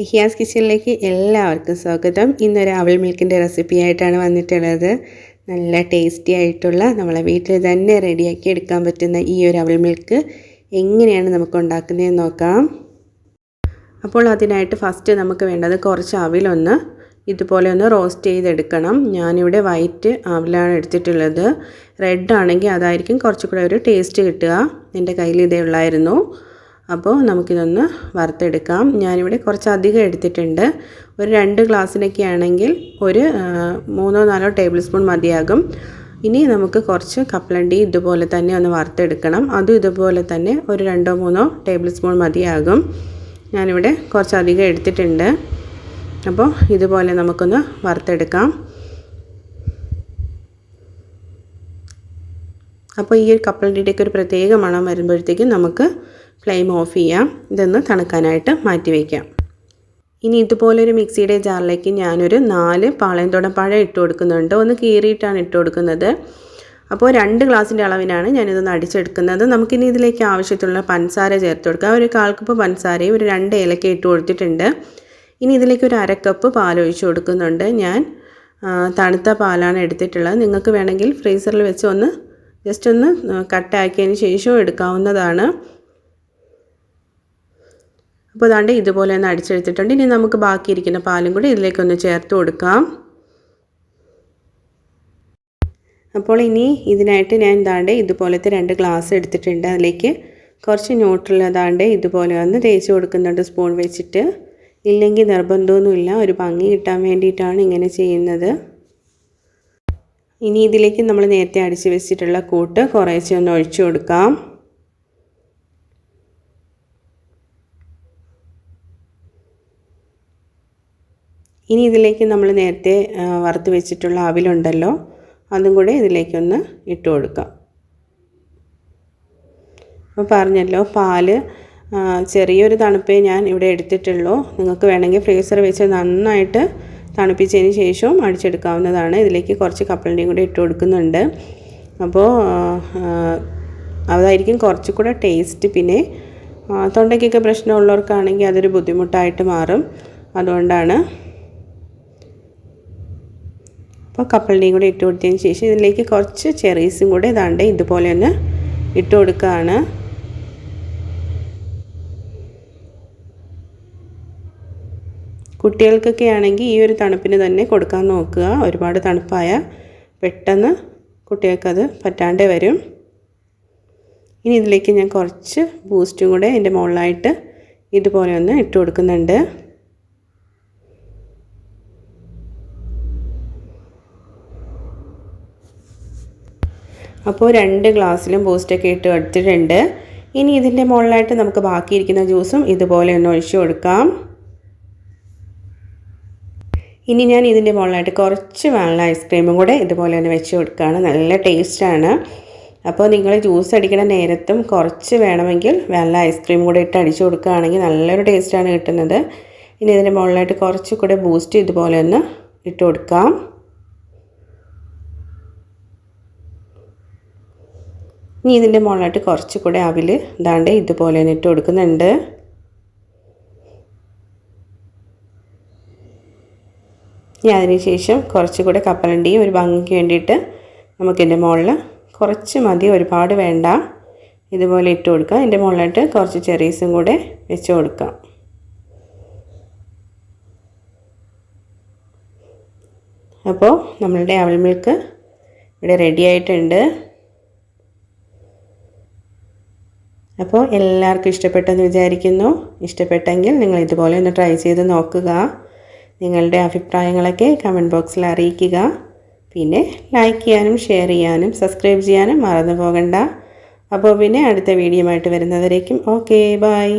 yahyas കിച്ചണിലേക്ക് എല്ലാവർക്കും സ്വാഗതം. ഇന്നൊരു അവൽ മിൽക്കിൻ്റെ റെസിപ്പി ആയിട്ടാണ് വന്നിട്ടുള്ളത്. നല്ല ടേസ്റ്റി ആയിട്ടുള്ള നമ്മളെ വീട്ടിൽ തന്നെ റെഡിയാക്കി എടുക്കാൻ പറ്റുന്ന ഈ ഒരു അവൽ മിൽക്ക് എങ്ങനെയാണ് നമുക്ക് ഉണ്ടാക്കുന്നതെന്ന് നോക്കാം. അപ്പോൾ അതിനായിട്ട് ഫസ്റ്റ് നമുക്ക് വേണ്ടത് കുറച്ച് അവിലൊന്ന് ഇതുപോലെ ഒന്ന് റോസ്റ്റ് ചെയ്തെടുക്കണം. ഞാനിവിടെ വൈറ്റ് അവിലാണ് എടുത്തിട്ടുള്ളത്. റെഡ് ആണെങ്കിൽ അതായിരിക്കും കുറച്ചുകൂടെ ഒരു ടേസ്റ്റ് കിട്ടുക. എൻ്റെ കയ്യിൽ ഇതേ ഉള്ളായിരുന്നു. അപ്പോൾ നമുക്കിതൊന്ന് വറുത്തെടുക്കാം. ഞാനിവിടെ കുറച്ചധികം എടുത്തിട്ടുണ്ട്. ഒരു 2 ഗ്ലാസ്സിനൊക്കെ ആണെങ്കിൽ ഒരു 3-4 ടേബിൾ സ്പൂൺ മതിയാകും. ഇനി നമുക്ക് കുറച്ച് കപ്പലണ്ടി ഇതുപോലെ തന്നെ ഒന്ന് വറുത്തെടുക്കണം. അതും ഇതുപോലെ തന്നെ ഒരു 2-3 ടേബിൾ സ്പൂൺ മതിയാകും. ഞാനിവിടെ കുറച്ചധികം എടുത്തിട്ടുണ്ട്. അപ്പോൾ ഇതുപോലെ നമുക്കൊന്ന് വറുത്തെടുക്കാം. അപ്പോൾ ഈ ഒരു കപ്പലണ്ടിയുടെയൊക്കെ ഒരു പ്രത്യേക മണം വരുമ്പോഴത്തേക്കും നമുക്ക് ഫ്ലെയിം ഓഫ് ചെയ്യാം. ഇതൊന്ന് തണുക്കാനായിട്ട് മാറ്റി വയ്ക്കാം. ഇനി ഇതുപോലൊരു മിക്സിയുടെ ജാറിലേക്ക് ഞാനൊരു 4 പാളയംതോടൻ പഴം ഇട്ട് കൊടുക്കുന്നുണ്ട്. ഒന്ന് കീറിയിട്ടാണ് ഇട്ട് കൊടുക്കുന്നത്. അപ്പോൾ 2 ഗ്ലാസിൻ്റെ അളവിനാണ് ഞാനിതൊന്ന് അടിച്ചെടുക്കുന്നത്. നമുക്കിനി ഇതിലേക്ക് ആവശ്യത്തിലുള്ള പഞ്ചസാര ചേർത്ത് കൊടുക്കാം. ഒരു 1/4 കപ്പ് പഞ്ചസാരയും ഒരു 2 ഏലക്ക ഇട്ട് കൊടുത്തിട്ടുണ്ട്. ഇനി ഇതിലേക്ക് ഒരു 1/2 കപ്പ് പാൽ ഒഴിച്ച് കൊടുക്കുന്നുണ്ട്. ഞാൻ തണുത്ത പാലാണ് എടുത്തിട്ടുള്ളത്. നിങ്ങൾക്ക് വേണമെങ്കിൽ ഫ്രീസറിൽ വെച്ച് ഒന്ന് ജസ്റ്റ് ഒന്ന് കട്ടാക്കിയതിന് ശേഷം എടുക്കാവുന്നതാണ്. അപ്പോൾ അതാണ്ട് ഇതുപോലെ ഒന്ന് അടിച്ചെടുത്തിട്ടുണ്ട്. ഇനി നമുക്ക് ബാക്കിയിരിക്കുന്ന പാലും കൂടി ഇതിലേക്കൊന്ന് ചേർത്ത് കൊടുക്കാം. അപ്പോൾ ഇനി ഇതിനായിട്ട് ഞാൻ ദാണ്ട് ഇതുപോലത്തെ 2 ഗ്ലാസ് എടുത്തിട്ടുണ്ട്. അതിലേക്ക് കുറച്ച് ന്യൂട്രൽ അതാണ്ട് ഇതുപോലെ ഒന്ന് തേച്ച് കൊടുക്കുന്നുണ്ട് സ്പൂൺ വെച്ചിട്ട്. ഇല്ലെങ്കിൽ നിർബന്ധമൊന്നുമില്ല, ഒരു ഭംഗി കിട്ടാൻ വേണ്ടിയിട്ടാണ് ഇങ്ങനെ ചെയ്യുന്നത്. ഇനി ഇതിലേക്ക് നമ്മൾ നേരത്തെ അടിച്ച് വെച്ചിട്ടുള്ള കൂട്ട് കുറേശ്ശെ ഒന്ന് ഒഴിച്ചു കൊടുക്കാം. ഇനി ഇതിലേക്ക് നമ്മൾ നേരത്തെ വറുത്ത് വെച്ചിട്ടുള്ള അവിലുണ്ടല്ലോ, അതും കൂടെ ഇതിലേക്കൊന്ന് ഇട്ട് കൊടുക്കാം. അപ്പോൾ പറഞ്ഞല്ലോ, പാല് ചെറിയൊരു തണുപ്പേ ഞാൻ ഇവിടെ എടുത്തിട്ടുള്ളൂ. നിങ്ങൾക്ക് വേണമെങ്കിൽ ഫ്രീസർ വെച്ച് നന്നായിട്ട് തണുപ്പിച്ചതിന് ശേഷവും അടിച്ചെടുക്കാവുന്നതാണ്. ഇതിലേക്ക് കുറച്ച് കപ്പലണ്ടിയും കൂടെ ഇട്ട് കൊടുക്കുന്നുണ്ട്. അപ്പോൾ അതായിരിക്കും കുറച്ചുകൂടെ ടേസ്റ്റ്. പിന്നെ തൊണ്ടയ്ക്കൊക്കെ പ്രശ്നമുള്ളവർക്കാണെങ്കിൽ അതൊരു ബുദ്ധിമുട്ടായിട്ട് മാറും. അതുകൊണ്ടാണ്. അപ്പോൾ കപ്പലണ്ടിയും കൂടെ ഇട്ട് കൊടുത്തതിന് ശേഷം ഇതിലേക്ക് കുറച്ച് ചെറീസും കൂടെ ഇതാണ്ട് ഇതുപോലെ ഒന്ന് ഇട്ട് കൊടുക്കുകയാണ്. കുട്ടികൾക്കൊക്കെ ആണെങ്കിൽ ഈ ഒരു തണുപ്പിന് തന്നെ കൊടുക്കാൻ നോക്കുക. ഒരുപാട് തണുപ്പായ പെട്ടെന്ന് കുട്ടികൾക്കത് പറ്റാണ്ട് വരും. ഇനി ഇതിലേക്ക് ഞാൻ കുറച്ച് ബൂസ്റ്റും കൂടെ അതിൻ്റെ മുകളിലായിട്ട് ഇതുപോലെ ഒന്ന് ഇട്ട് കൊടുക്കുന്നുണ്ട്. അപ്പോൾ 2 ഗ്ലാസ്സിലും ബൂസ്റ്റൊക്കെ ഇട്ട് എടുത്തിട്ടുണ്ട്. ഇനി ഇതിൻ്റെ മുകളിലായിട്ട് നമുക്ക് ബാക്കിയിരിക്കുന്ന ജ്യൂസും ഇതുപോലെ ഒന്ന് ഒഴിച്ചു കൊടുക്കാം. ഇനി ഞാൻ ഇതിൻ്റെ മുകളിലായിട്ട് കുറച്ച് വാനില ഐസ്ക്രീമും കൂടെ ഇതുപോലെ തന്നെ വെച്ച് കൊടുക്കുകയാണ്. നല്ല ടേസ്റ്റാണ്. അപ്പോൾ നിങ്ങൾ ജ്യൂസ് അടിക്കുന്ന നേരത്തും കുറച്ച് വേണമെങ്കിൽ വാനില ഐസ്ക്രീം കൂടെ ഇട്ട് അടിച്ചു കൊടുക്കുകയാണെങ്കിൽ നല്ലൊരു ടേസ്റ്റാണ് കിട്ടുന്നത്. ഇനി ഇതിൻ്റെ മുകളിലായിട്ട് കുറച്ചുകൂടെ ബൂസ്റ്റ് ഇതുപോലെ ഒന്ന് ഇട്ട് കൊടുക്കാം. ഇനി ഇതിൻ്റെ മുകളിലായിട്ട് കുറച്ചുകൂടെ അവിൽ ഇതാണ്ട് ഇതുപോലെ തന്നെ ഇട്ട് കൊടുക്കുന്നുണ്ട്. ഇനി അതിനുശേഷം കുറച്ചുകൂടെ കപ്പലണ്ടിയും ഒരു ഭംഗിക്ക് വേണ്ടിയിട്ട് നമുക്കിതിൻ്റെ മുകളിൽ കുറച്ച് മതി, ഒരുപാട് വേണ്ട, ഇതുപോലെ ഇട്ട് കൊടുക്കാം. ഇതിൻ്റെ മുകളിലായിട്ട് കുറച്ച് ചെറീസും കൂടെ വെച്ച് കൊടുക്കാം. അപ്പോൾ നമ്മളുടെ അവൽ മിൽക്ക് ഇവിടെ റെഡി ആയിട്ടുണ്ട്. അപ്പോൾ എല്ലാവർക്കും ഇഷ്ടപ്പെട്ടെന്ന് വിചാരിക്കുന്നു. ഇഷ്ടപ്പെട്ടെങ്കിൽ നിങ്ങൾ ഇതുപോലെ ഒന്ന് ട്രൈ ചെയ്ത് നോക്കുക. നിങ്ങളുടെ അഭിപ്രായങ്ങളൊക്കെ കമൻറ്റ് ബോക്സിൽ അറിയിക്കുക. പിന്നെ ലൈക്ക് ചെയ്യാനും ഷെയർ ചെയ്യാനും സബ്സ്ക്രൈബ് ചെയ്യാനും മറന്നു പോകണ്ട. അപ്പോൾ പിന്നെ അടുത്ത വീഡിയോ ആയിട്ട് വരുന്നവരേക്കും ഓക്കെ ബൈ.